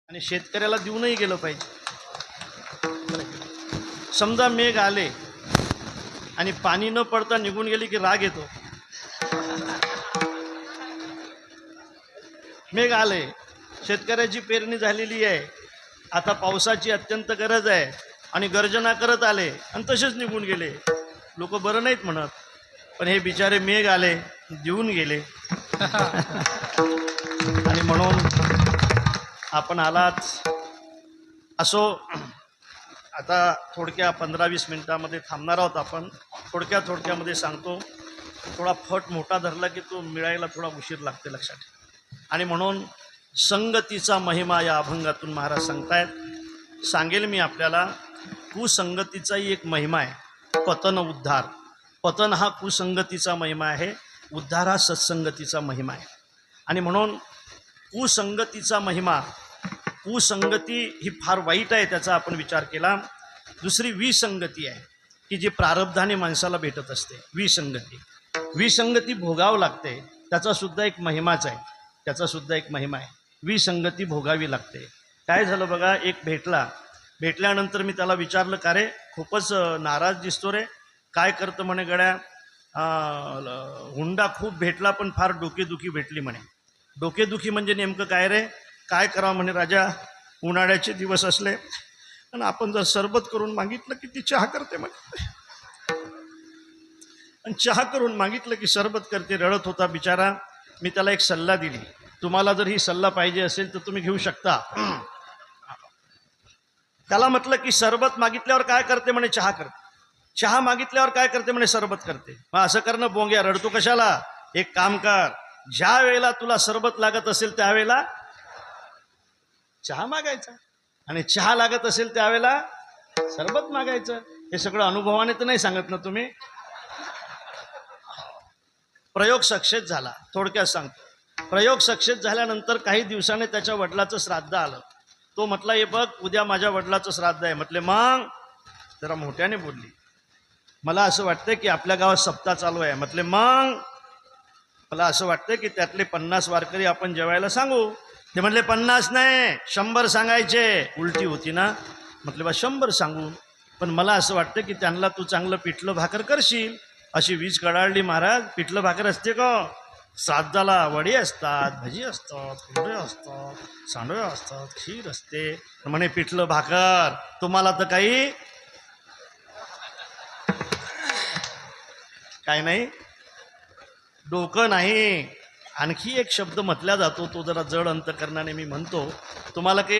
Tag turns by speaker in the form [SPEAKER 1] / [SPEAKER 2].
[SPEAKER 1] आणि शेतकऱ्याला देऊनही गेलं पाहिजे. समजा मेघ आले आणि पाणी न पडता निघून गेली की राग येतो. मेघ आले, शेतकऱ्याची पेरणी झालेली आहे, आता पावसाची अत्यंत गरज आहे आणि गर्जना करत आले आणि तसेच निघून गेले. लोक बरं नाहीत म्हणत, पण हे बिचारे मेघ आले देऊन गेले. आणि म्हणून आपण आलाच असो. आता थोडक्या 15-20 मिनिटामध्ये थांबणार आहोत आपण. थोडक्यामध्ये सांगतो. थोडा फट मोठा धरला की तो मिळायला थोडा उशीर लागते, लक्षात. आणि म्हणून संगतीचा महिमा या अभंगातून महाराज सांगतायत. सांगेल मी आपल्याला. कुसंगतीचाही एक महिमा आहे. पतन उद्धार. पतन हा कुसंगतीचा महिमा आहे, उद्धार हा सत्संगतीचा महिमा आहे. आणि म्हणून कुसंगतीचा महिमा, कुसंगती ही फार वाईट आहे, त्याचा आपण विचार केला. दुसरी विसंगती आहे की जी प्रारब्धाने माणसाला भेटत असते. विसंगती भोगावं लागते, त्याचा सुद्धा एक महिमाच आहे, त्याचा सुद्धा एक महिमा आहे. विसंगती भोगावी लागते. काय झालं बघा, एक भेटल्यानंतर मी त्याला विचारलं, का रे खूपच नाराज दिसतो रे, काय करतं म्हणे. गड्या हुंडा खूप भेटला पण फार डोकेदुखी भेटली म्हणे. डोकेदुखी म्हणजे नेमकं काय रे? काय करावं म्हणे राजा, उन्हाळ्याचे दिवस असले आणि आपण जर सरबत करून मागितलं की ती चहा करते म्हणे, आणि चहा करून मागितलं की सरबत करते. रडत होता बिचारा. मी त्याला एक सल्ला दिली, तुम्हाला जर ही सल्ला पाहिजे असेल तर तुम्ही घेऊ शकता. त्याला म्हटलं की सरबत मागितल्यावर काय करते म्हणे, चहा करते. चहा मागितल्यावर काय करते म्हणे, सरबत करते. मग असं करणं बोंग्या, रडतो कशाला? एक काम कर, ज्या वेळेला तुला सरबत लागत असेल त्यावेळेला चहा मागायचा, आणि चहा लागत असेल त्यावेळेला सरबत मागायचं. हे सगळं अनुभवाने तर नाही सांगत ना तुम्ही. प्रयोग सक्सेस झाला. थोडक्यात सांगतो. प्रयोग सक्सेस झाल्यानंतर काही दिवसाने त्याच्या वडिलाचं श्राद्ध आलं. तो म्हटला, हे बघ उद्या माझ्या वडिलाचं श्राद्ध आहे. म्हटले मग? जरा मोठ्याने बोलली. मला असं वाटतं की आपल्या गावात सप्ताह चालू आहे. म्हटले मग? मला असं वाटतं की त्यातले 50 वारकरी आपण जेवायला सांगू. ते म्हटले 50 नाही 100 सांगायचे. उलटी होती ना. म्हटले बा 100 सांगू, पण मला असं वाटतं की त्यांना तू चांगलं पिठलं भाकर करशील. अशी वीज कडाळली महाराज. पिठलं भाकर असते का? श्राद्धाला वडी असतात, भजी असतात, कुरडे असतात, सांडवे असतात, खीर असते. म्हणे पिठलं भाकर, तुम्हाला तर काही काय नाही, डोकं नाही. आणखी एक शब्द म्हटला जातो, तो जरा जड अंतकरणाने मी म्हणतो तुम्हाला. काही